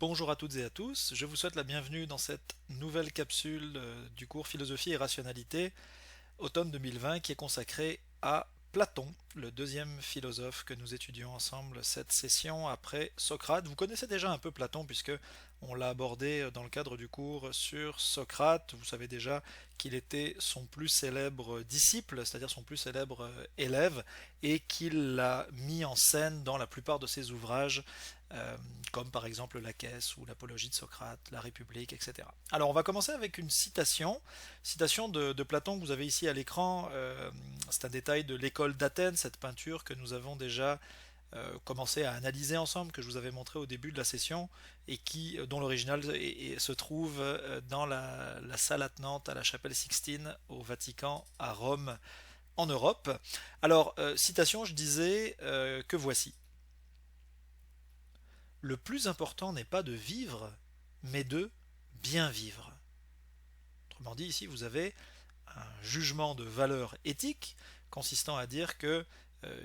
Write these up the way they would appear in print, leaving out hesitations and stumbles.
Bonjour à toutes et à tous, je vous souhaite la bienvenue dans cette nouvelle capsule du cours Philosophie et Rationalité automne 2020 qui est consacrée à Platon, le deuxième philosophe que nous étudions ensemble cette session après Socrate. Vous connaissez déjà un peu Platon puisque on l'a abordé dans le cadre du cours sur Socrate. Vous savez déjà qu'il était son plus célèbre disciple, c'est-à-dire son plus célèbre élève, et qu'il l'a mis en scène dans la plupart de ses ouvrages, euh, comme par exemple La Caisse ou l'Apologie de Socrate, La République, etc. Alors on va commencer avec une citation de Platon que vous avez ici à l'écran. C'est un détail de l'école d'Athènes, cette peinture que nous avons déjà commencé à analyser ensemble, que je vous avais montré au début de la session, et dont l'original se trouve dans la salle attenante à la chapelle Sixtine au Vatican à Rome, en Europe. Alors, citation, je disais que voici. Le plus important n'est pas de vivre, mais de bien vivre. Autrement dit, ici, vous avez un jugement de valeur éthique consistant à dire que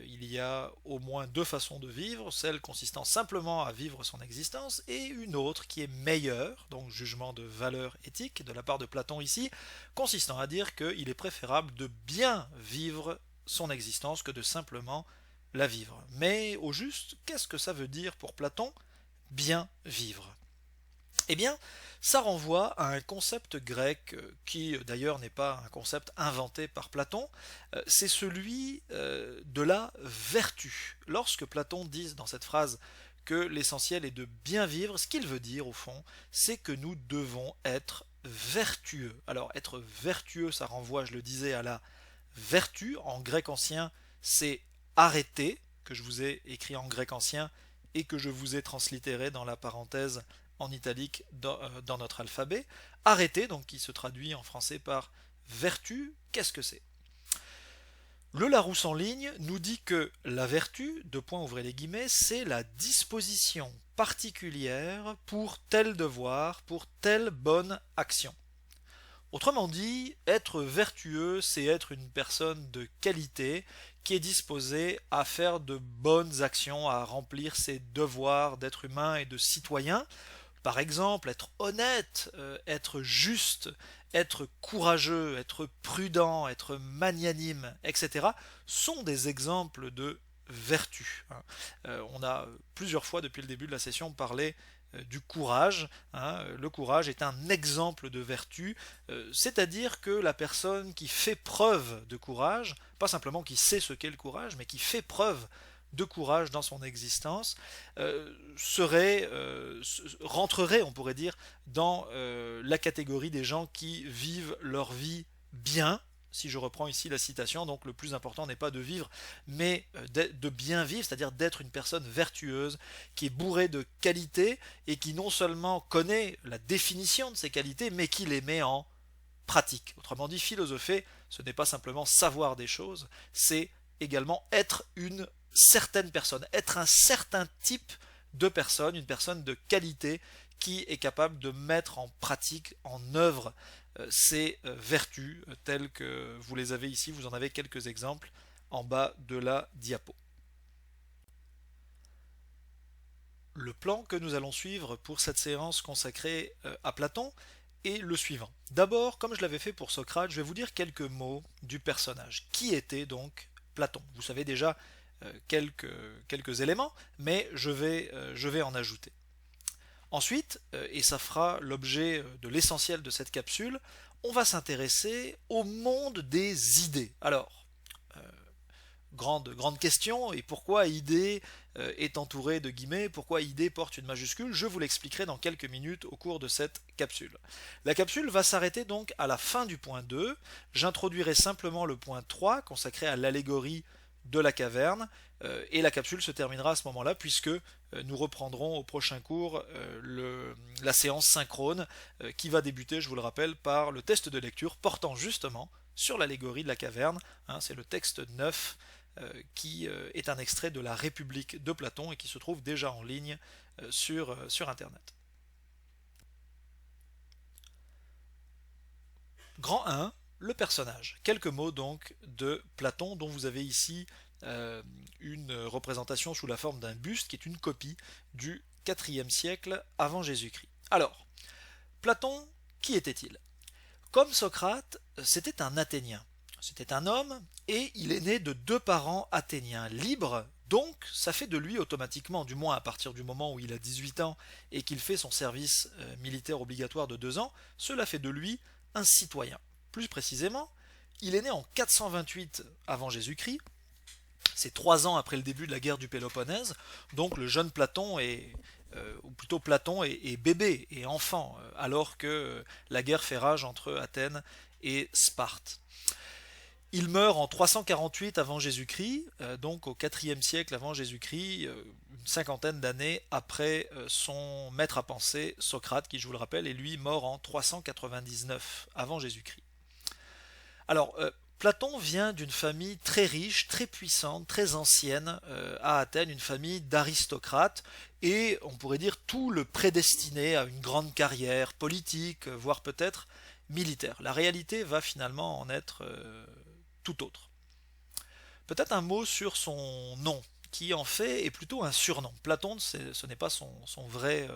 il y a au moins deux façons de vivre, celle consistant simplement à vivre son existence et une autre qui est meilleure, donc jugement de valeur éthique de la part de Platon ici, consistant à dire qu'il est préférable de bien vivre son existence que de simplement la vivre. Mais au juste, qu'est-ce que ça veut dire pour Platon bien vivre? Eh bien, ça renvoie à un concept grec qui d'ailleurs n'est pas un concept inventé par Platon, c'est celui de la vertu. Lorsque Platon dit dans cette phrase que l'essentiel est de bien vivre, ce qu'il veut dire au fond, c'est que nous devons être vertueux. Alors être vertueux, ça renvoie, je le disais, à la vertu. En grec ancien, c'est arrêter, que je vous ai écrit en grec ancien et que je vous ai translittéré dans la parenthèse en italique dans notre alphabet. Arrêter, donc qui se traduit en français par vertu, qu'est-ce que c'est? Le Larousse en ligne nous dit que la vertu, deux points ouvrez les guillemets, c'est la disposition particulière pour tel devoir, pour telle bonne action. Autrement dit, être vertueux, c'est être une personne de qualité qui est disposée à faire de bonnes actions, à remplir ses devoirs d'être humain et de citoyen. Par exemple, être honnête, être juste, être courageux, être prudent, être magnanime, etc., sont des exemples de vertu. On a plusieurs fois depuis le début de la session parlé du courage. Le courage est un exemple de vertu, c'est-à-dire que la personne qui fait preuve de courage, pas simplement qui sait ce qu'est le courage, mais qui fait preuve de courage dans son existence, rentrerait, on pourrait dire, dans la catégorie des gens qui vivent leur vie bien. Si je reprends ici la citation, donc le plus important n'est pas de vivre, mais de bien vivre, c'est-à-dire d'être une personne vertueuse, qui est bourrée de qualités et qui non seulement connaît la définition de ces qualités, mais qui les met en pratique. Autrement dit, philosopher, ce n'est pas simplement savoir des choses, c'est également être une certaine personne, être un certain type de personne, une personne de qualité qui est capable de mettre en pratique, en œuvre, ces vertus telles que vous les avez ici, vous en avez quelques exemples en bas de la diapo. Le plan que nous allons suivre pour cette séance consacrée à Platon est le suivant. D'abord, comme je l'avais fait pour Socrate, je vais vous dire quelques mots du personnage. Qui était donc Platon? Vous savez déjà quelques éléments, mais je vais en ajouter. Ensuite, et ça fera l'objet de l'essentiel de cette capsule, on va s'intéresser au monde des idées. Alors, grande question, et pourquoi idée est entourée de guillemets, pourquoi idée porte une majuscule, je vous l'expliquerai dans quelques minutes au cours de cette capsule. La capsule va s'arrêter donc à la fin du point 2, j'introduirai simplement le point 3 consacré à l'allégorie de la caverne, et la capsule se terminera à ce moment-là puisque nous reprendrons au prochain cours la séance synchrone qui va débuter, je vous le rappelle, par le test de lecture portant justement sur l'allégorie de la caverne. C'est le texte 9 qui est un extrait de la République de Platon et qui se trouve déjà en ligne sur Internet. Grand 1, le personnage. Quelques mots donc de Platon dont vous avez ici une représentation sous la forme d'un buste qui est une copie du IVe siècle avant Jésus-Christ. Alors, Platon, qui était-il? Comme Socrate, c'était un Athénien. C'était un homme et il est né de deux parents athéniens libres, donc ça fait de lui automatiquement, du moins à partir du moment où il a 18 ans et qu'il fait son service militaire obligatoire de 2 ans, cela fait de lui un citoyen. Plus précisément, il est né en 428 avant Jésus-Christ, c'est 3 ans après le début de la guerre du Péloponnèse, donc le jeune Platon ou plutôt Platon est bébé et enfant, alors que la guerre fait rage entre Athènes et Sparte. Il meurt en 348 avant Jésus-Christ, donc au IVe siècle avant Jésus-Christ, une cinquantaine d'années après son maître à penser, Socrate, qui je vous le rappelle, est lui mort en 399 avant Jésus-Christ. Alors, Platon vient d'une famille très riche, très puissante, très ancienne à Athènes, une famille d'aristocrates, et on pourrait dire tout le prédestinait à une grande carrière politique, voire peut-être militaire. La réalité va finalement en être tout autre. Peut-être un mot sur son nom, qui en fait est plutôt un surnom. Platon, ce n'est pas son vrai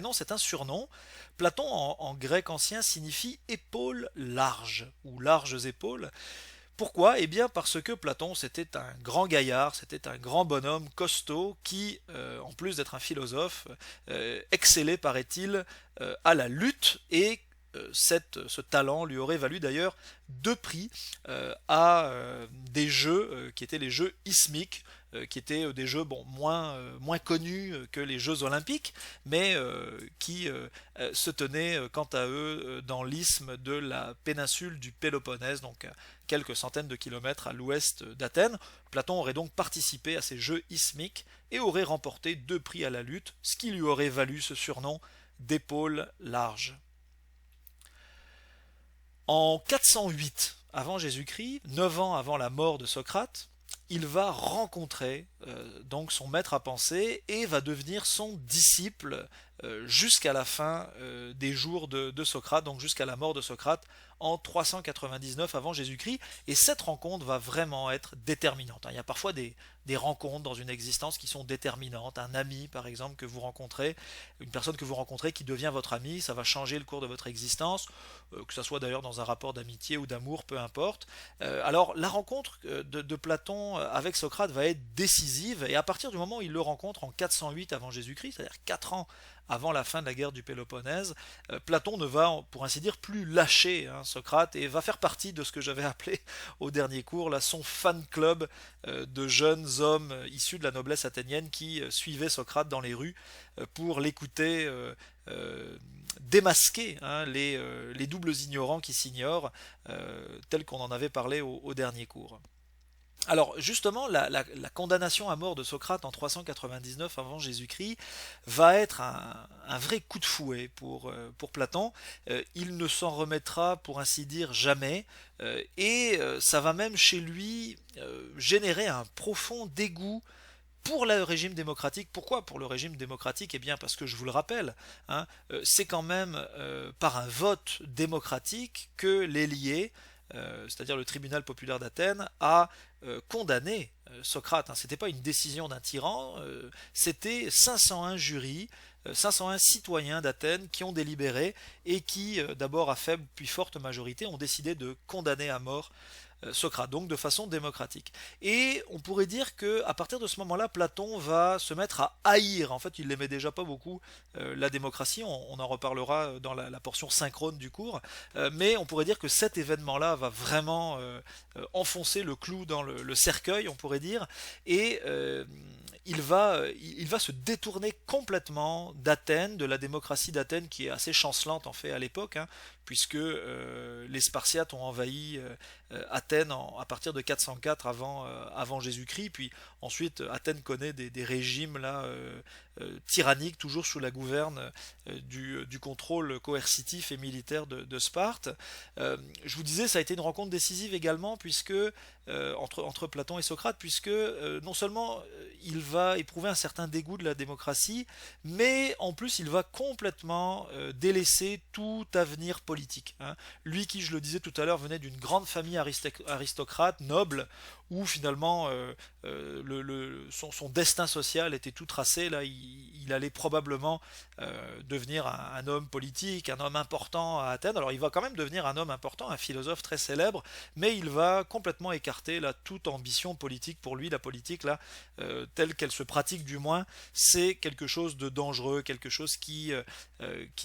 nom, c'est un surnom. Platon en grec ancien signifie épaule large ou larges épaules. Pourquoi? Eh bien parce que Platon c'était un grand gaillard, c'était un grand bonhomme costaud qui, en plus d'être un philosophe, excellait, paraît-il, à la lutte et ce talent lui aurait valu d'ailleurs 2 prix à des jeux qui étaient les jeux ismiques, qui étaient des jeux moins connus que les Jeux Olympiques, mais qui se tenaient quant à eux dans l'isthme de la péninsule du Péloponnèse, donc quelques centaines de kilomètres à l'ouest d'Athènes. Platon aurait donc participé à ces jeux ismiques et aurait remporté 2 prix à la lutte, ce qui lui aurait valu ce surnom d'épaule large. En 408 avant Jésus-Christ, 9 ans avant la mort de Socrate, il va rencontrer donc son maître à penser et va devenir son disciple jusqu'à la fin des jours de Socrate, donc jusqu'à la mort de Socrate en 399 avant Jésus-Christ. Et cette rencontre va vraiment être déterminante. Il y a parfois des rencontres dans une existence qui sont déterminantes. Un ami, par exemple, que vous rencontrez, une personne que vous rencontrez qui devient votre ami, ça va changer le cours de votre existence, que ce soit d'ailleurs dans un rapport d'amitié ou d'amour, peu importe. Alors la rencontre de Platon avec Socrate va être décisive, et à partir du moment où il le rencontre en 408 avant Jésus-Christ, c'est-à-dire 4 ans avant la fin de la guerre du Péloponnèse, Platon ne va, pour ainsi dire, plus lâcher Socrate et va faire partie de ce que j'avais appelé au dernier cours là, son fan club de jeunes hommes issus de la noblesse athénienne qui suivaient Socrate dans les rues pour l'écouter démasquer les doubles ignorants qui s'ignorent, tel qu'on en avait parlé au dernier cours. Alors justement, la condamnation à mort de Socrate en 399 avant Jésus-Christ va être un vrai coup de fouet pour Platon. Il ne s'en remettra pour ainsi dire jamais, et ça va même chez lui générer un profond dégoût pour le régime démocratique. Pourquoi pour le régime démocratique? Eh bien parce que je vous le rappelle, c'est quand même par un vote démocratique que l'Élié, c'est-à-dire le tribunal populaire d'Athènes, a condamné Socrate. C'était pas une décision d'un tyran, c'était 501 jurys, 501 citoyens d'Athènes qui ont délibéré et qui, d'abord à faible puis forte majorité, ont décidé de condamner à mort Socrate, donc de façon démocratique. Et on pourrait dire que à partir de ce moment-là, Platon va se mettre à haïr. En fait, il n'aimait déjà pas beaucoup la démocratie. On en reparlera dans la portion synchrone du cours. Mais on pourrait dire que cet événement-là va vraiment enfoncer le clou dans le cercueil, on pourrait dire. Et il va se détourner complètement d'Athènes, de la démocratie d'Athènes qui est assez chancelante en fait à l'époque, puisque les Spartiates ont envahi Athènes à partir de 404 avant Jésus-Christ, puis ensuite Athènes connaît des régimes là tyranniques, toujours sous la gouverne du contrôle coercitif et militaire de Sparte. Je vous disais, ça a été une rencontre décisive également, puisque entre Platon et Socrate, puisque non seulement il va éprouver un certain dégoût de la démocratie, mais en plus il va complètement délaisser tout avenir politique. Lui qui, je le disais tout à l'heure, venait d'une grande famille aristocrate, noble, où finalement son destin social était tout tracé. Là, il allait probablement devenir un homme politique, un homme important à Athènes. Alors il va quand même devenir un homme important, un philosophe très célèbre, mais il va complètement écarter là, toute ambition politique. Pour lui, la politique, là, telle qu'elle se pratique du moins, c'est quelque chose de dangereux, quelque chose qui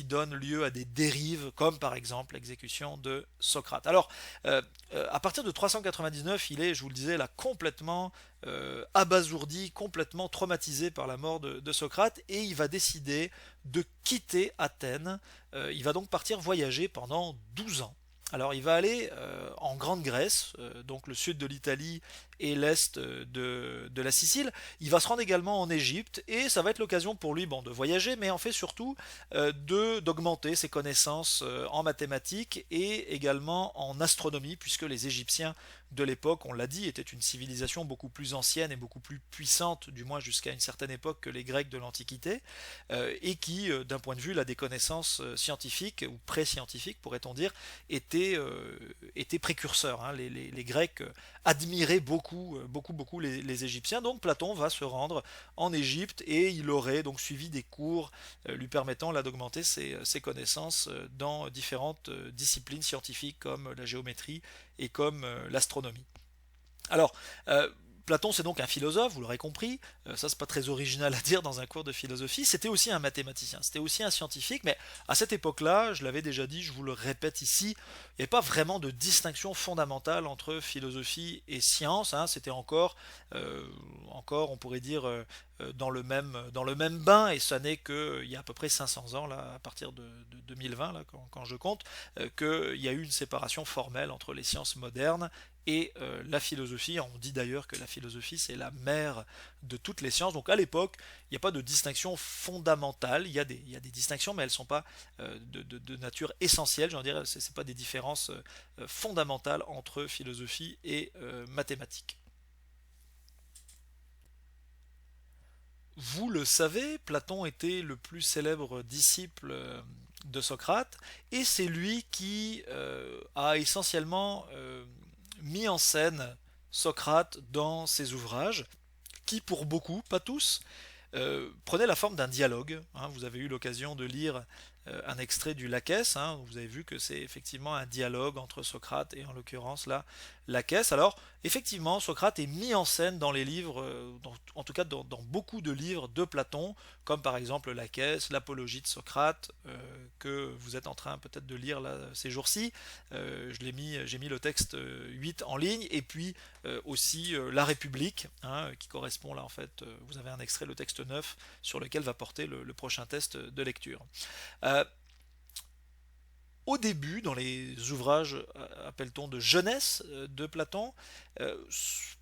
donne lieu à des dérives, comme par exemple l'exécution de Socrate. Alors, à partir de 399, il est, je vous le disais, là complètement abasourdi, complètement traumatisé par la mort de Socrate, et il va décider de quitter Athènes. Il va donc partir voyager pendant 12 ans. Alors il va aller en Grande Grèce, donc le sud de l'Italie et l'est de la Sicile. Il va se rendre également en Égypte et ça va être l'occasion pour lui bon, de voyager, mais en fait surtout d'augmenter ses connaissances en mathématiques et également en astronomie, puisque les Égyptiens de l'époque, on l'a dit, étaient une civilisation beaucoup plus ancienne et beaucoup plus puissante, du moins jusqu'à une certaine époque, que les Grecs de l'Antiquité, et qui, d'un point de vue là, des connaissances scientifiques, ou pré-scientifiques pourrait-on dire, étaient précurseurs. Hein. Les Grecs admiraient beaucoup les Égyptiens. Donc Platon va se rendre en Égypte et il aurait donc suivi des cours lui permettant là d'augmenter ses connaissances dans différentes disciplines scientifiques comme la géométrie et comme l'astronomie. Alors, Platon, c'est donc un philosophe, vous l'aurez compris, ça c'est pas très original à dire dans un cours de philosophie, c'était aussi un mathématicien, c'était aussi un scientifique, mais à cette époque-là, je l'avais déjà dit, je vous le répète ici, il n'y avait pas vraiment de distinction fondamentale entre philosophie et science, hein, c'était encore, on pourrait dire, dans le même bain, et ça n'est qu'il y a à peu près 500 ans, là, à partir de 2020, là, quand je compte, qu'il y a eu une séparation formelle entre les sciences modernes et la philosophie. On dit d'ailleurs que la philosophie c'est la mère de toutes les sciences. Donc à l'époque, il n'y a pas de distinction fondamentale. Il y a des distinctions, mais elles ne sont pas de nature essentielle. J'en dirais, ce n'est pas des différences fondamentales entre philosophie et mathématiques. Vous le savez, Platon était le plus célèbre disciple de Socrate, et c'est lui qui a essentiellement mis en scène Socrate dans ses ouvrages, qui pour beaucoup, pas tous, prenait la forme d'un dialogue. Hein. Vous avez eu l'occasion de lire un extrait du Laquès. Hein. Vous avez vu que c'est effectivement un dialogue entre Socrate et en l'occurrence là Laquès. Alors effectivement, Socrate est mis en scène dans les livres, en tout cas dans beaucoup de livres de Platon, comme par exemple Laquès, l'Apologie de Socrate, que vous êtes en train peut-être de lire là, ces jours-ci. J'ai mis le texte 8 en ligne, et puis aussi La République, hein, qui correspond là en fait, vous avez un extrait, le texte 9, sur lequel va porter le prochain test de lecture. Euh, Au début, dans les ouvrages, appelle-t-on de jeunesse de Platon, euh,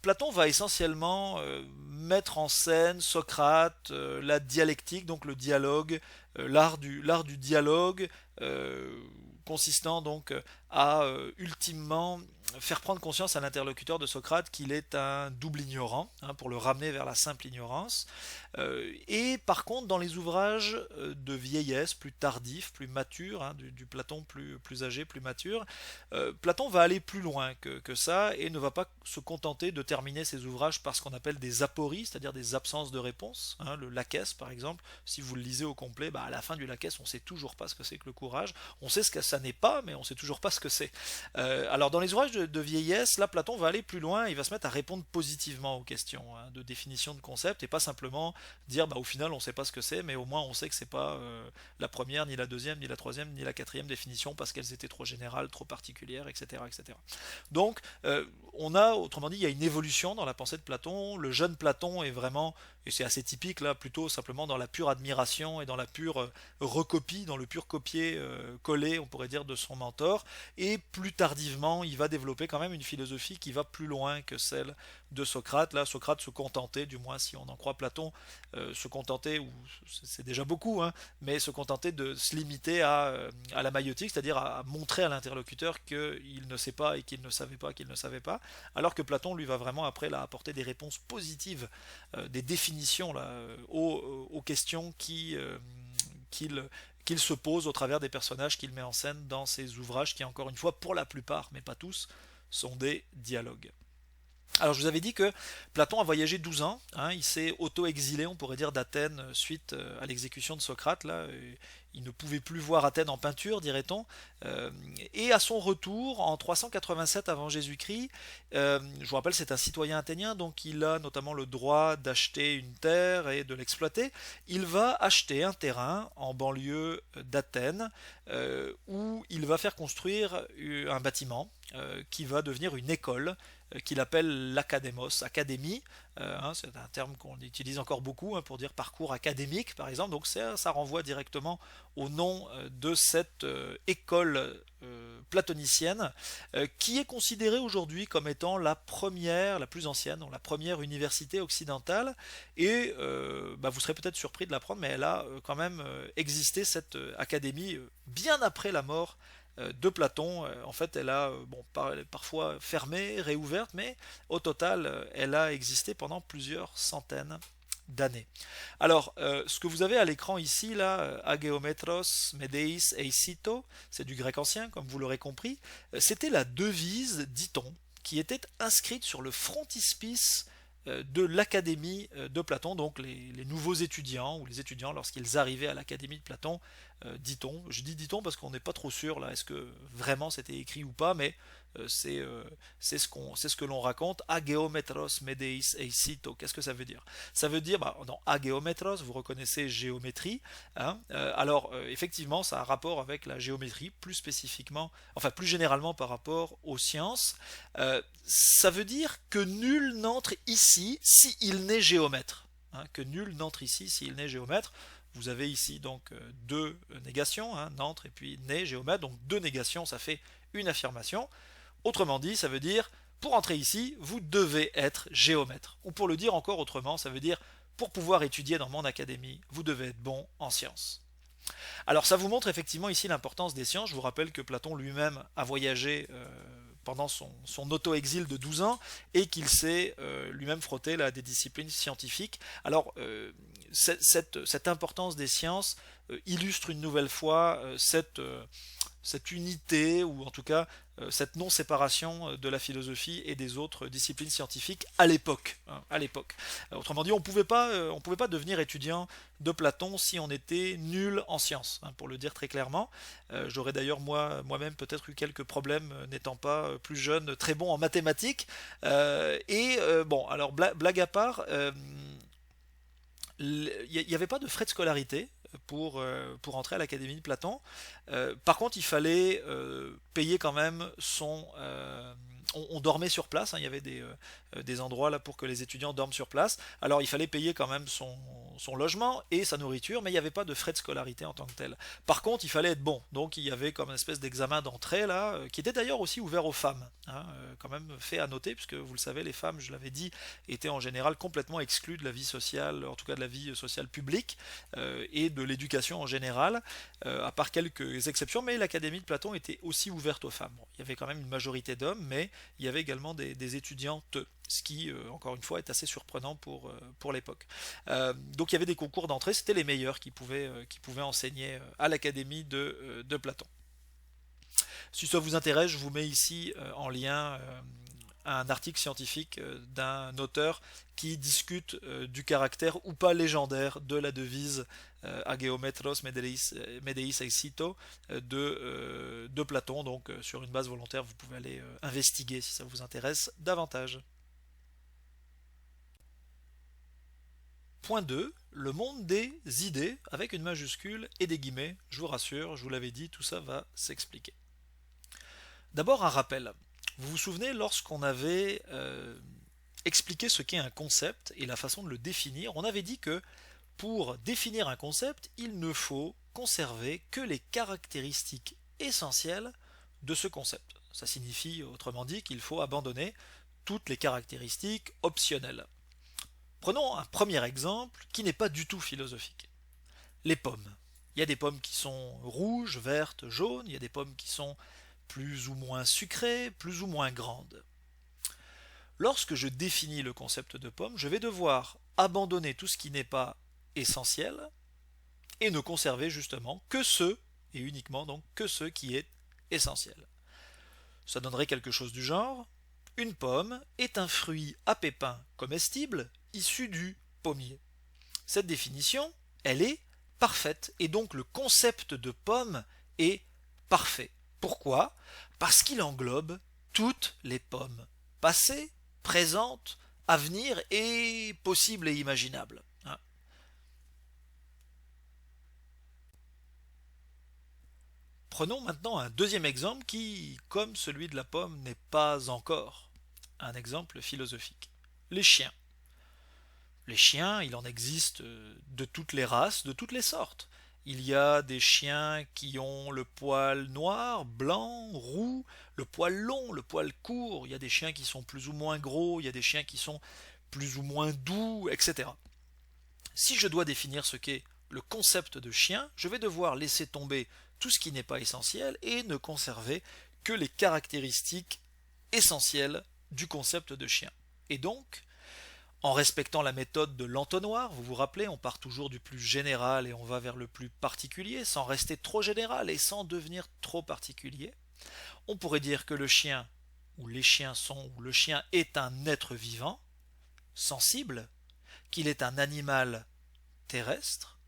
Platon va essentiellement mettre en scène Socrate, la dialectique, donc le dialogue, l'art du dialogue, euh, consistant donc à ultimement faire prendre conscience à l'interlocuteur de Socrate qu'il est un double ignorant, hein, pour le ramener vers la simple ignorance. Et par contre, dans les ouvrages de vieillesse, plus tardifs, plus matures, hein, du Platon plus âgé, plus mature, Platon va aller plus loin que ça et ne va pas se contenter de terminer ses ouvrages par ce qu'on appelle des apories, c'est-à-dire des absences de réponse. Hein, le Laquès, par exemple, si vous le lisez au complet, bah, à la fin du Laquès, on ne sait toujours pas ce que c'est que le courage. On sait ce que ça n'est pas, mais on ne sait toujours pas ce que c'est. Alors, dans les ouvrages de vieillesse, là, Platon va aller plus loin, il va se mettre à répondre positivement aux questions, hein, de définition de concept, et pas simplement dire bah, au final on ne sait pas ce que c'est, mais au moins on sait que c'est pas la première, ni la deuxième, ni la troisième, ni la quatrième définition parce qu'elles étaient trop générales, trop particulières, etc. etc. Donc on a, autrement dit, il y a une évolution dans la pensée de Platon. Le jeune Platon est vraiment, et c'est assez typique là, plutôt simplement dans la pure admiration et dans la pure recopie, dans le pur copier-coller, on pourrait dire, de son mentor. Et plus tardivement, il va développer quand même une philosophie qui va plus loin que celle de Socrate. Là, Socrate se contentait, du moins si on en croit Platon, se contenter, ou c'est déjà beaucoup, hein, mais se contenter de se limiter à la maïotique, c'est-à-dire à montrer à l'interlocuteur qu'il ne sait pas et qu'il ne savait pas qu'il ne savait pas, alors que Platon lui va vraiment après là, apporter des réponses positives, des définitions là, aux questions qu'il se pose au travers des personnages qu'il met en scène dans ses ouvrages qui, encore une fois, pour la plupart, mais pas tous, sont des dialogues. Alors je vous avais dit que Platon a voyagé 12 ans, hein, il s'est auto-exilé, on pourrait dire, d'Athènes suite à l'exécution de Socrate. Là, il ne pouvait plus voir Athènes en peinture, dirait-on. Euh, et à son retour, en 387 avant Jésus-Christ, je vous rappelle, c'est un citoyen athénien, donc il a notamment le droit d'acheter une terre et de l'exploiter. Il va acheter un terrain en banlieue d'Athènes, où il va faire construire un bâtiment qui va devenir une école qu'il appelle l'académos, académie, hein, c'est un terme qu'on utilise encore beaucoup, hein, pour dire parcours académique par exemple, donc ça renvoie directement au nom de cette école platonicienne, qui est considérée aujourd'hui comme étant la première, la plus ancienne, la première université occidentale, et bah, vous serez peut-être surpris de l'apprendre, mais elle a quand même existé, cette académie, bien après la mort de Platon. En fait, elle a bon, parfois fermé, réouverte, mais au total, elle a existé pendant plusieurs centaines d'années. Alors, ce que vous avez à l'écran ici, là, Agéométros, Médéis, Eisito, c'est du grec ancien, comme vous l'aurez compris, c'était la devise, dit-on, qui était inscrite sur le frontispice de l'académie de Platon, donc les nouveaux étudiants, ou les étudiants lorsqu'ils arrivaient à l'académie de Platon, dit-on. Je dis dit-on parce qu'on n'est pas trop sûr là, est-ce que vraiment c'était écrit ou pas, mais c'est ce que l'on raconte. Agéométros Médéis Eisito, qu'est-ce que ça veut dire? Ça veut dire, bah, dans agéométros, vous reconnaissez géométrie, hein, alors effectivement ça a un rapport avec la géométrie, plus spécifiquement, enfin plus généralement par rapport aux sciences. Ça veut dire que nul n'entre ici s'il n'est géomètre, hein, que nul n'entre ici s'il n'est géomètre. Vous avez ici donc deux négations, hein, n'entre et puis né, géomètre, donc deux négations, ça fait une affirmation. Autrement dit, ça veut dire, pour entrer ici, vous devez être géomètre. Ou pour le dire encore autrement, ça veut dire, pour pouvoir étudier dans mon académie, vous devez être bon en sciences. Alors ça vous montre effectivement ici l'importance des sciences. Je vous rappelle que Platon lui-même a voyagé pendant son auto-exil de 12 ans, et qu'il s'est lui-même frotté là, à des disciplines scientifiques. Alors cette importance des sciences illustre une nouvelle fois cette unité, ou en tout cas cette non-séparation de la philosophie et des autres disciplines scientifiques à l'époque, hein, à l'époque. Autrement dit, on pouvait pas devenir étudiant de Platon si on était nul en sciences, hein, pour le dire très clairement. J'aurais d'ailleurs moi-même peut-être eu quelques problèmes, n'étant pas plus jeune, très bon en mathématiques. Bon, alors blague à part, il n'y avait pas de frais de scolarité pour entrer à l'Académie de Platon. Par contre, il fallait payer quand même on dormait sur place, hein, il y avait des endroits là pour que les étudiants dorment sur place. Alors il fallait payer quand même son logement et sa nourriture, mais il n'y avait pas de frais de scolarité en tant que tel. Par contre, il fallait être bon, donc il y avait comme une espèce d'examen d'entrée là, qui était d'ailleurs aussi ouvert aux femmes, hein, quand même fait à noter, puisque vous le savez, les femmes, je l'avais dit, étaient en général complètement exclues de la vie sociale, en tout cas de la vie sociale publique, et de l'éducation en général, à part quelques exceptions, mais l'Académie de Platon était aussi ouverte aux femmes. Bon, il y avait quand même une majorité d'hommes, mais il y avait également des étudiantes, ce qui, encore une fois, est assez surprenant pour l'époque. Donc il y avait des concours d'entrée, c'était les meilleurs qui pouvaient enseigner à l'Académie de Platon. Si ça vous intéresse, je vous mets ici en lien un article scientifique d'un auteur qui discute du caractère ou pas légendaire de la devise Agéométros Médéis Eisito de Platon. Donc sur une base volontaire, vous pouvez aller investiguer si ça vous intéresse davantage. Point 2, le monde des idées, avec une majuscule et des guillemets. Je vous rassure, je vous l'avais dit, tout ça va s'expliquer. D'abord un rappel. Vous vous souvenez lorsqu'on avait expliqué ce qu'est un concept et la façon de le définir, on avait dit que pour définir un concept, il ne faut conserver que les caractéristiques essentielles de ce concept. Ça signifie autrement dit qu'il faut abandonner toutes les caractéristiques optionnelles. Prenons un premier exemple qui n'est pas du tout philosophique. Les pommes. Il y a des pommes qui sont rouges, vertes, jaunes, il y a des pommes qui sont plus ou moins sucrées, plus ou moins grandes. Lorsque je définis le concept de pomme, je vais devoir abandonner tout ce qui n'est pas essentiel et ne conserver justement que ce, et uniquement donc que ce qui est essentiel. Ça donnerait quelque chose du genre: Une pomme est un fruit à pépins comestible issu du pommier. Cette définition, elle est parfaite et donc le concept de pomme est parfait. Pourquoi? Parce qu'il englobe toutes les pommes, passées, présentes, à venir et possibles et imaginables. Prenons maintenant un deuxième exemple qui, comme celui de la pomme, n'est pas encore un exemple philosophique. Les chiens. Les chiens, il en existe de toutes les races, de toutes les sortes. Il y a des chiens qui ont le poil noir, blanc, roux, le poil long, le poil court. Il y a des chiens qui sont plus ou moins gros, il y a des chiens qui sont plus ou moins doux, etc. Si je dois définir ce qu'est le concept de chien, je vais devoir laisser tomber tout ce qui n'est pas essentiel et ne conserver que les caractéristiques essentielles du concept de chien. Et donc, en respectant la méthode de l'entonnoir, vous vous rappelez, on part toujours du plus général et on va vers le plus particulier, sans rester trop général et sans devenir trop particulier. On pourrait dire que le chien, ou les chiens sont, ou le chien est un être vivant, sensible, qu'il est un animal terrestre,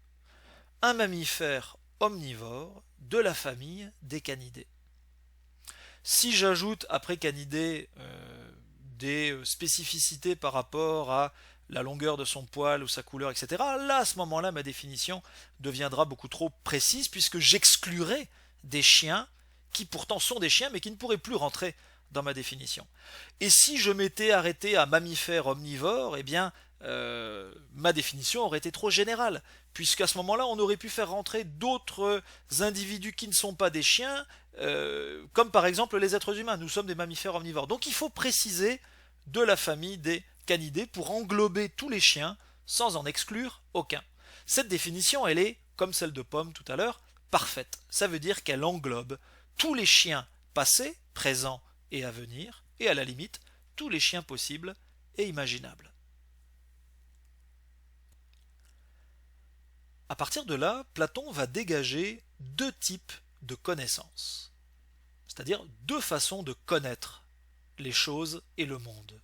un mammifère omnivore de la famille des canidés. Si j'ajoute après canidés des spécificités par rapport à la longueur de son poil ou sa couleur, etc., là, à ce moment-là, ma définition deviendra beaucoup trop précise puisque j'exclurai des chiens qui pourtant sont des chiens mais qui ne pourraient plus rentrer dans ma définition. Et si je m'étais arrêté à mammifère omnivore, eh bien, ma définition aurait été trop générale, puisqu'à ce moment-là, on aurait pu faire rentrer d'autres individus qui ne sont pas des chiens, comme par exemple les êtres humains. Nous sommes des mammifères omnivores. Donc il faut préciser de la famille des canidés pour englober tous les chiens sans en exclure aucun. Cette définition, elle est, comme celle de Pomme tout à l'heure, parfaite. Ça veut dire qu'elle englobe tous les chiens passés, présents et à venir, et à la limite, tous les chiens possibles et imaginables. À partir de là, Platon va dégager deux types de connaissances, c'est-à-dire deux façons de connaître les choses et le monde.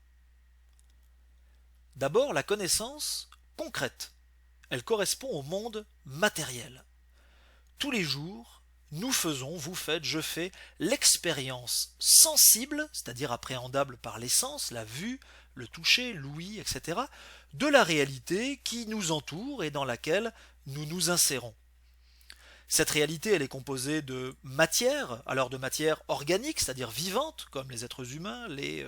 D'abord, la connaissance concrète. Elle correspond au monde matériel. Tous les jours, nous faisons, vous faites, je fais, l'expérience sensible, c'est-à-dire appréhendable par les sens, la vue, le toucher, l'ouïe, etc., de la réalité qui nous entoure et dans laquelle nous nous insérons. Cette réalité, elle est composée de matière, alors de matière organique, c'est-à-dire vivante, comme les êtres humains, les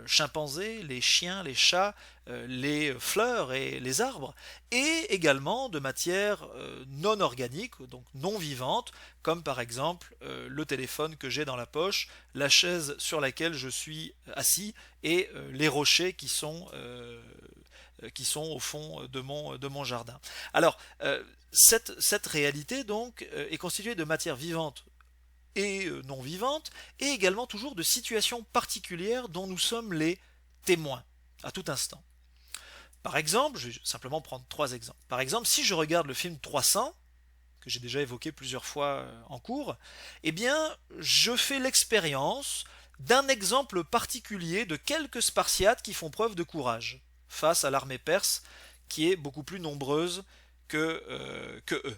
chimpanzés, les chiens, les chats, les fleurs et les arbres, et également de matière non organique, donc non vivante, comme par exemple le téléphone que j'ai dans la poche, la chaise sur laquelle je suis assis et les rochers qui sont au fond de mon jardin. Alors, cette réalité donc est constituée de matière vivante et non vivante, et également toujours de situations particulières dont nous sommes les témoins à tout instant. Par exemple, je vais simplement prendre trois exemples. Par exemple, si je regarde le film 300, que j'ai déjà évoqué plusieurs fois en cours, eh bien, je fais l'expérience d'un exemple particulier de quelques Spartiates qui font preuve de courage face à l'armée perse qui est beaucoup plus nombreuse que eux.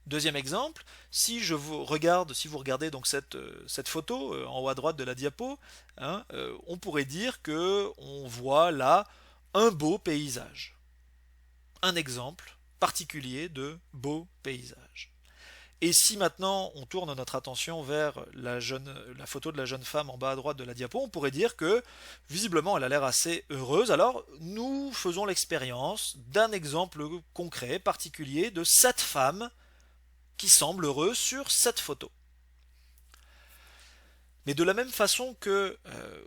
Deuxième exemple, si vous regardez donc cette photo en haut à droite de la diapo, hein, on pourrait dire que on voit là un beau paysage. Un exemple particulier de beau paysage. Et si maintenant on tourne notre attention vers la photo de la jeune femme en bas à droite de la diapo, on pourrait dire que visiblement elle a l'air assez heureuse. Alors nous faisons l'expérience d'un exemple concret, particulier, de cette femme qui semble heureuse sur cette photo. Mais de la même façon que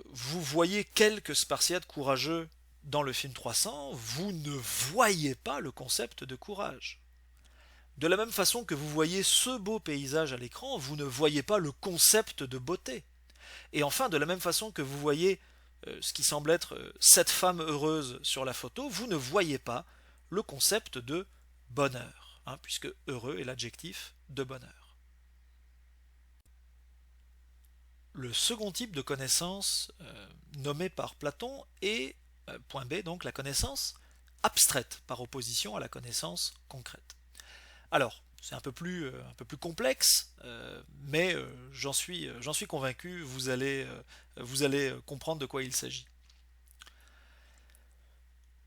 vous voyez quelques Spartiates courageux dans le film 300, vous ne voyez pas le concept de courage. De la même façon que vous voyez ce beau paysage à l'écran, vous ne voyez pas le concept de beauté. Et enfin, de la même façon que vous voyez ce qui semble être cette femme heureuse sur la photo, vous ne voyez pas le concept de bonheur, hein, puisque heureux est l'adjectif de bonheur. le second type de connaissance nommé par Platon est, point B, donc la connaissance abstraite, par opposition à la connaissance concrète. Alors, c'est un peu plus complexe, mais j'en suis convaincu, vous allez comprendre de quoi il s'agit.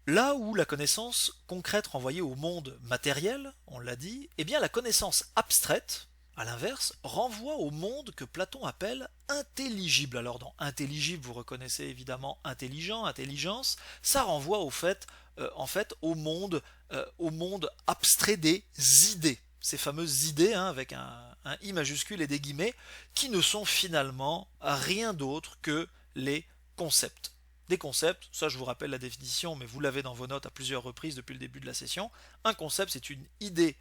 Là où la connaissance concrète renvoyée au monde matériel, on l'a dit, eh bien la connaissance abstraite, à l'inverse, renvoie au monde que Platon appelle intelligible. Alors dans intelligible, vous reconnaissez évidemment intelligent, intelligence, ça renvoie en fait au monde abstrait des idées. Ces fameuses idées, hein, avec un I majuscule et des guillemets, qui ne sont finalement rien d'autre que les concepts. Des concepts, ça je vous rappelle la définition, mais vous l'avez dans vos notes à plusieurs reprises depuis le début de la session. Un concept, c'est une idée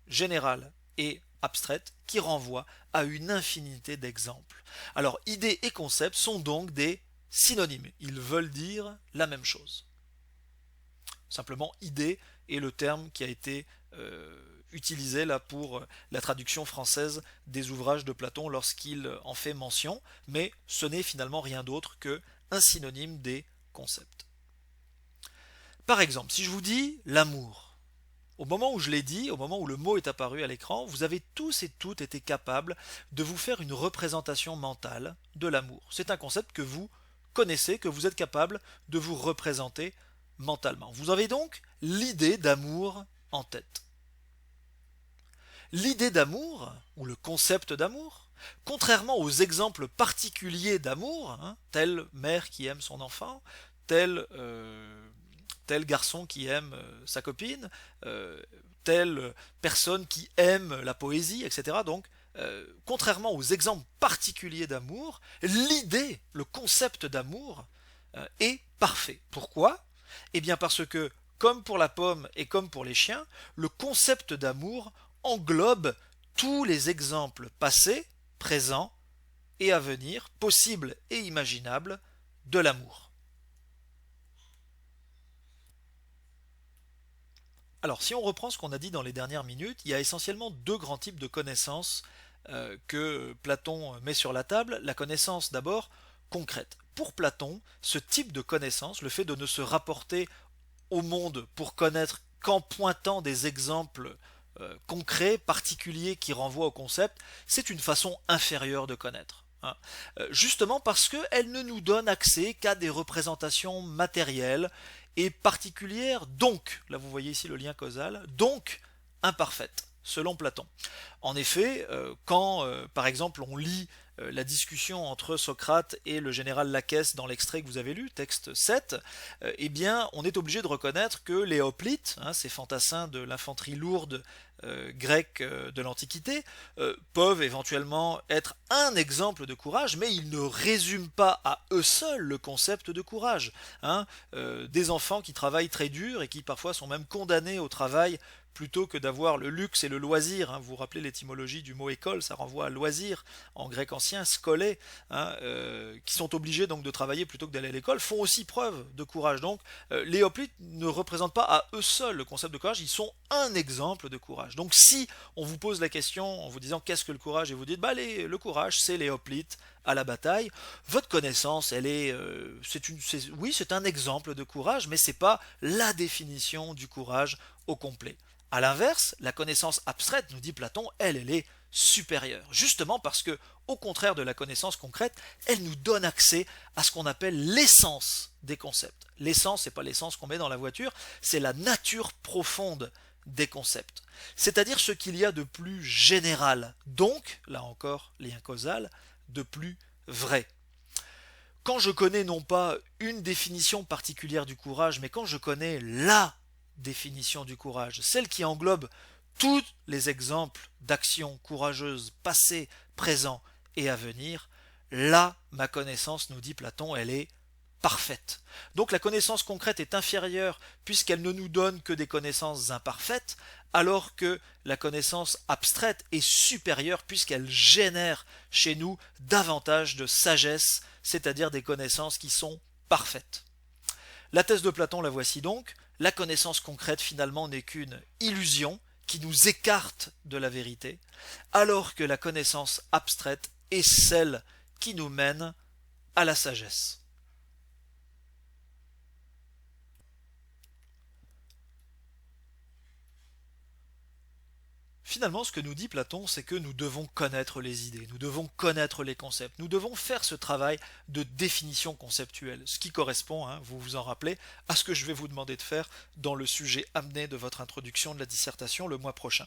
générale et abstraite qui renvoie à une infinité d'exemples. Alors, idée et concept sont donc des synonymes. Ils veulent dire la même chose. Simplement, idée est le terme qui a été utilisé là pour la traduction française des ouvrages de Platon lorsqu'il en fait mention, mais ce n'est finalement rien d'autre que un synonyme des concepts. Par exemple, si je vous dis l'amour, au moment où je l'ai dit, au moment où le mot est apparu à l'écran, vous avez tous et toutes été capables de vous faire une représentation mentale de l'amour. C'est un concept que vous connaissez, que vous êtes capable de vous représenter mentalement. Vous avez donc l'idée d'amour en tête. L'idée d'amour, ou le concept d'amour, contrairement aux exemples particuliers d'amour, hein, telle mère qui aime son enfant, tel garçon qui aime sa copine, telle personne qui aime la poésie, etc. Donc, contrairement aux exemples particuliers d'amour, l'idée, le concept d'amour est parfait. Pourquoi? Eh bien parce que, comme pour la pomme et comme pour les chiens, le concept d'amour englobe tous les exemples passés, présents et à venir, possibles et imaginables, de l'amour. Alors, si on reprend ce qu'on a dit dans les dernières minutes, il y a essentiellement deux grands types de connaissances que Platon met sur la table. La connaissance d'abord concrète. Pour Platon, ce type de connaissance, le fait de ne se rapporter au monde pour connaître qu'en pointant des exemples concrets, particuliers qui renvoient au concept, c'est une façon inférieure de connaître. Hein. Justement parce qu'elle ne nous donne accès qu'à des représentations matérielles et particulières, donc, là vous voyez ici le lien causal, donc imparfaites, selon Platon. En effet, quand par exemple on lit la discussion entre Socrate et le général Laquesse dans l'extrait que vous avez lu, texte 7, eh bien on est obligé de reconnaître que les hoplites, hein, ces fantassins de l'infanterie lourde grecque de l'Antiquité, peuvent éventuellement être un exemple de courage, mais ils ne résument pas à eux seuls le concept de courage. Hein. Des enfants qui travaillent très dur et qui parfois sont même condamnés au travail plutôt que d'avoir le luxe et le loisir. Hein. Vous vous rappelez l'étymologie du mot école, ça renvoie à loisir en grec ancien, skolé, hein, qui sont obligés donc de travailler plutôt que d'aller à l'école, font aussi preuve de courage. Donc les hoplites ne représentent pas à eux seuls le concept de courage, ils sont un exemple de courage. Donc si on vous pose la question en vous disant qu'est-ce que le courage et vous dites le courage c'est les hoplites à la bataille, votre connaissance elle est, oui c'est un exemple de courage, mais c'est pas la définition du courage au complet. A l'inverse, la connaissance abstraite, nous dit Platon, elle est supérieure. Justement parce que, au contraire de la connaissance concrète, elle nous donne accès à ce qu'on appelle l'essence des concepts. L'essence, c'est pas l'essence qu'on met dans la voiture, c'est la nature profonde des concepts. C'est-à-dire ce qu'il y a de plus général, donc, là encore, lien causal, de plus vrai. Quand je connais non pas une définition particulière du courage, mais quand je connais la définition du courage, celle qui englobe tous les exemples d'actions courageuses passées, présents et à venir, là, ma connaissance, nous dit Platon, elle est parfaite. Donc la connaissance concrète est inférieure puisqu'elle ne nous donne que des connaissances imparfaites, alors que la connaissance abstraite est supérieure puisqu'elle génère chez nous davantage de sagesse, c'est-à-dire des connaissances qui sont parfaites. La thèse de Platon, la voici donc. La connaissance concrète finalement n'est qu'une illusion qui nous écarte de la vérité, alors que la connaissance abstraite est celle qui nous mène à la sagesse. Finalement, ce que nous dit Platon, c'est que nous devons connaître les idées, nous devons connaître les concepts, nous devons faire ce travail de définition conceptuelle, ce qui correspond, hein, vous vous en rappelez, à ce que je vais vous demander de faire dans le sujet amené de votre introduction de la dissertation le mois prochain.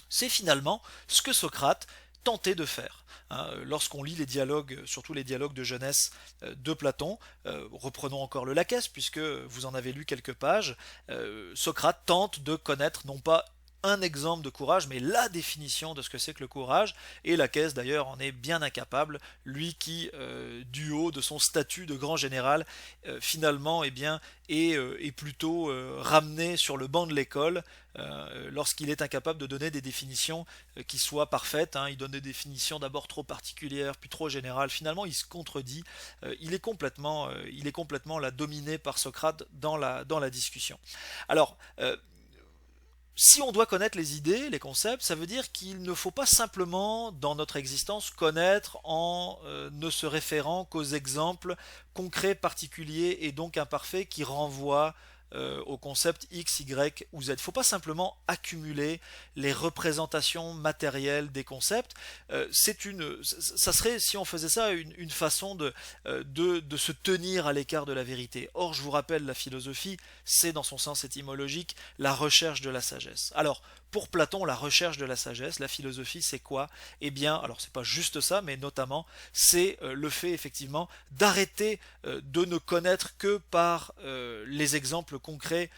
C'est finalement ce que Socrate tentait de faire. Hein. Lorsqu'on lit les dialogues, surtout les dialogues de jeunesse de Platon, reprenons encore le Laquès, puisque vous en avez lu quelques pages, Socrate tente de connaître non pas un exemple de courage, mais la définition de ce que c'est que le courage, et Laquès d'ailleurs en est bien incapable, lui qui, du haut de son statut de grand général, finalement est plutôt ramené sur le banc de l'école lorsqu'il est incapable de donner des définitions qui soient parfaites. Hein. Il donne des définitions d'abord trop particulières, puis trop générales. Finalement, il se contredit. Il est complètement là, dominé par Socrate dans la discussion. Alors, si on doit connaître les idées, les concepts, ça veut dire qu'il ne faut pas simplement, dans notre existence, connaître en ne se référant qu'aux exemples concrets, particuliers et donc imparfaits qui renvoient au concept X, Y ou Z. Il ne faut pas simplement accumuler les représentations matérielles des concepts. Ça serait, si on faisait ça, une façon de se tenir à l'écart de la vérité. Or, je vous rappelle, la philosophie, c'est dans son sens étymologique la recherche de la sagesse. Alors, pour Platon, la recherche de la sagesse, la philosophie, c'est quoi? Eh bien, alors c'est pas juste ça, mais notamment, c'est le fait effectivement d'arrêter de ne connaître que par les exemples concrets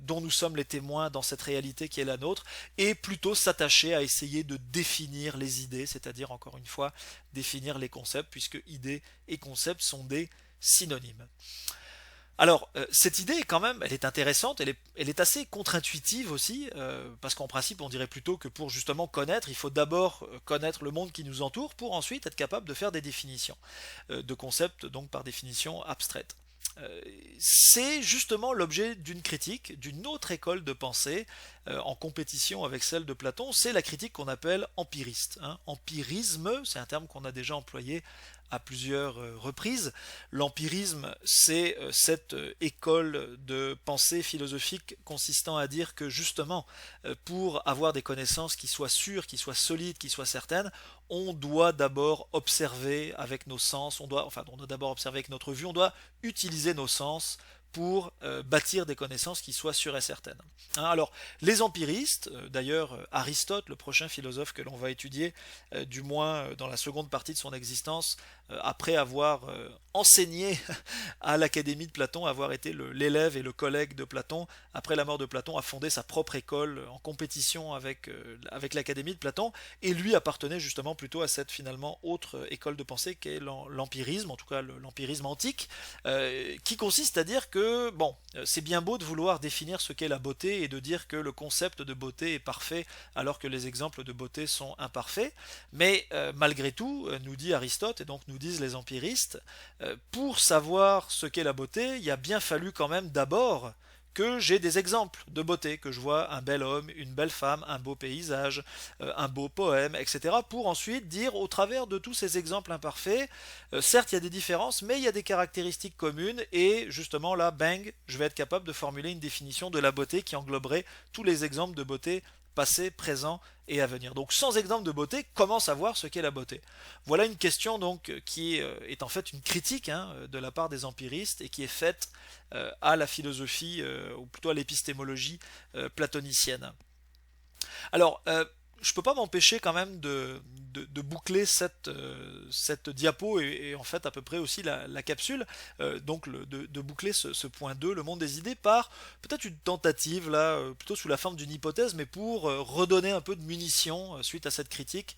dont nous sommes les témoins dans cette réalité qui est la nôtre, et plutôt s'attacher à essayer de définir les idées, c'est-à-dire encore une fois définir les concepts, puisque idées et concepts sont des synonymes. Alors, cette idée, quand même, elle est intéressante, elle est assez contre-intuitive aussi, parce qu'en principe, on dirait plutôt que pour justement connaître, il faut d'abord connaître le monde qui nous entoure, pour ensuite être capable de faire des définitions de concepts, donc par définition abstraites. C'est justement l'objet d'une critique, d'une autre école de pensée, en compétition avec celle de Platon, c'est la critique qu'on appelle empiriste. Hein. Empirisme, c'est un terme qu'on a déjà employé à plusieurs reprises. L'empirisme, c'est cette école de pensée philosophique consistant à dire que justement, pour avoir des connaissances qui soient sûres, qui soient solides, qui soient certaines, on doit d'abord observer avec nos sens, on doit d'abord observer avec notre vue, on doit utiliser nos sens pour bâtir des connaissances qui soient sûres et certaines. Hein, alors, les empiristes, d'ailleurs Aristote, le prochain philosophe que l'on va étudier, du moins dans la seconde partie de son existence, après avoir enseigné à l'Académie de Platon, avoir été l'élève et le collègue de Platon, après la mort de Platon, a fondé sa propre école en compétition avec l'Académie de Platon, et lui appartenait justement plutôt à cette finalement autre école de pensée qu'est l'empirisme, en tout cas l'empirisme antique, qui consiste à dire que, bon, c'est bien beau de vouloir définir ce qu'est la beauté et de dire que le concept de beauté est parfait alors que les exemples de beauté sont imparfaits, mais malgré tout, nous dit Aristote, et donc nous disent les empiristes, pour savoir ce qu'est la beauté, il a bien fallu quand même d'abord que j'ai des exemples de beauté, que je vois un bel homme, une belle femme, un beau paysage, un beau poème, etc. pour ensuite dire au travers de tous ces exemples imparfaits, certes il y a des différences, mais il y a des caractéristiques communes, et justement là, bang, je vais être capable de formuler une définition de la beauté qui engloberait tous les exemples de beauté passé, présent et à venir. Donc sans exemple de beauté, comment savoir ce qu'est la beauté? Voilà une question donc qui est en fait une critique de la part des empiristes et qui est faite à la philosophie, ou plutôt à l'épistémologie platonicienne. Alors, je ne peux pas m'empêcher quand même de boucler cette diapo et en fait à peu près aussi la capsule, donc de boucler ce point 2, le monde des idées, par peut-être une tentative, là, plutôt sous la forme d'une hypothèse, mais pour redonner un peu de munitions suite à cette critique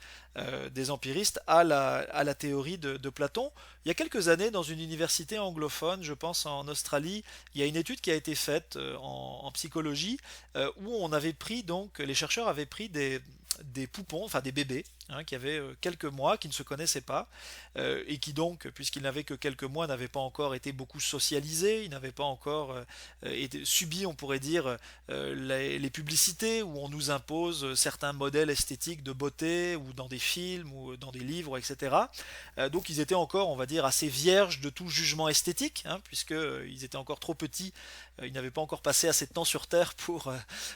des empiristes à la théorie de Platon. Il y a quelques années, dans une université anglophone, je pense en Australie, il y a une étude qui a été faite en psychologie où on avait pris, donc les chercheurs avaient pris des poupons, enfin des bébés, hein, qui avait quelques mois, qui ne se connaissaient pas, et qui donc, puisqu'ils n'avaient que quelques mois, n'avaient pas encore été beaucoup socialisés, ils n'avaient pas encore subi, on pourrait dire, les publicités où on nous impose certains modèles esthétiques de beauté, ou dans des films, ou dans des livres, etc. Donc ils étaient encore, on va dire, assez vierges de tout jugement esthétique, hein, puisqu'ils étaient encore trop petits, ils n'avaient pas encore passé assez de temps sur Terre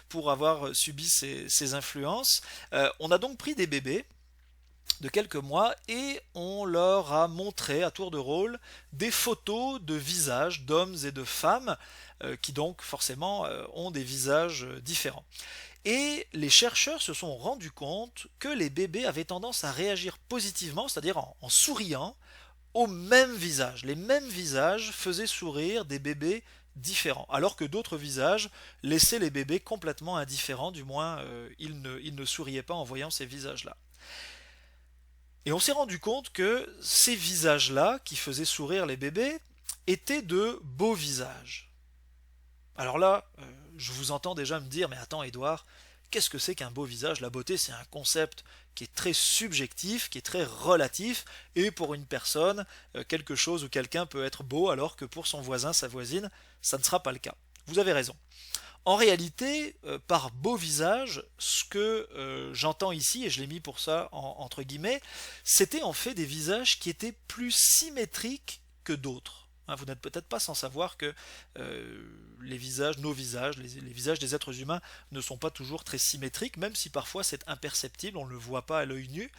pour avoir subi ces influences. On a donc pris des bébés de quelques mois et on leur a montré à tour de rôle des photos de visages d'hommes et de femmes qui donc forcément ont des visages différents. Et les chercheurs se sont rendus compte que les bébés avaient tendance à réagir positivement, c'est-à-dire en souriant, au même visage. Les mêmes visages faisaient sourire des bébés différents, alors que d'autres visages laissaient les bébés complètement indifférents, du moins ils ne souriaient pas en voyant ces visages-là. Et on s'est rendu compte que ces visages-là, qui faisaient sourire les bébés, étaient de beaux visages. Alors là, je vous entends déjà me dire, mais attends Edouard, qu'est-ce que c'est qu'un beau visage? La beauté, c'est un concept qui est très subjectif, qui est très relatif, et pour une personne, quelque chose ou quelqu'un peut être beau, alors que pour son voisin, sa voisine, ça ne sera pas le cas. Vous avez raison. En réalité, par beau visage, ce que j'entends ici, et je l'ai mis pour ça entre guillemets, c'était en fait des visages qui étaient plus symétriques que d'autres. Hein, vous n'êtes peut-être pas sans savoir que les visages, nos visages, les visages des êtres humains ne sont pas toujours très symétriques, même si parfois c'est imperceptible, on ne le voit pas à l'œil nu,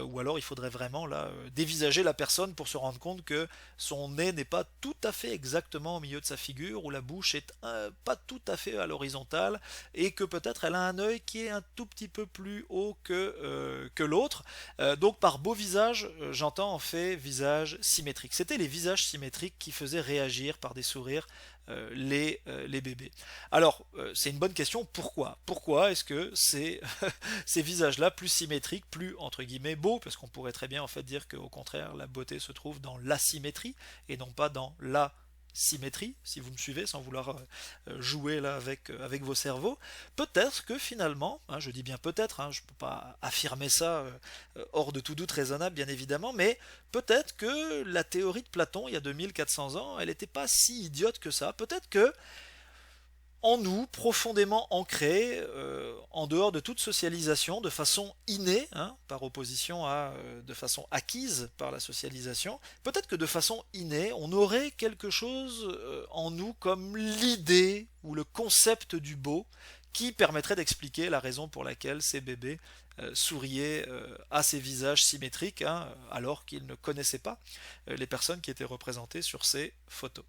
ou alors il faudrait vraiment là dévisager la personne pour se rendre compte que son nez n'est pas tout à fait exactement au milieu de sa figure, ou la bouche est pas tout à fait à l'horizontale, et que peut-être elle a un œil qui est un tout petit peu plus haut que l'autre. Donc par beau visage, j'entends en fait visage symétrique. C'était les visages symétriques qui faisaient réagir par des sourires les bébés. Alors, c'est une bonne question. Pourquoi? Pourquoi est-ce que ces visages-là, plus symétriques, plus entre guillemets beaux, parce qu'on pourrait très bien en fait dire qu'au contraire, la beauté se trouve dans l'asymétrie et non pas dans la symétrie, si vous me suivez, sans vouloir jouer là avec vos cerveaux. Peut-être que finalement, hein, je dis bien peut-être, hein, je ne peux pas affirmer ça hors de tout doute raisonnable, bien évidemment, mais peut-être que la théorie de Platon, il y a 2400 ans, elle n'était pas si idiote que ça. Peut-être que en nous, profondément ancré, en dehors de toute socialisation, de façon innée, hein, par opposition à de façon acquise par la socialisation, peut-être que de façon innée, on aurait quelque chose en nous comme l'idée ou le concept du beau qui permettrait d'expliquer la raison pour laquelle ces bébés souriaient à ces visages symétriques, hein, alors qu'ils ne connaissaient pas les personnes qui étaient représentées sur ces photos.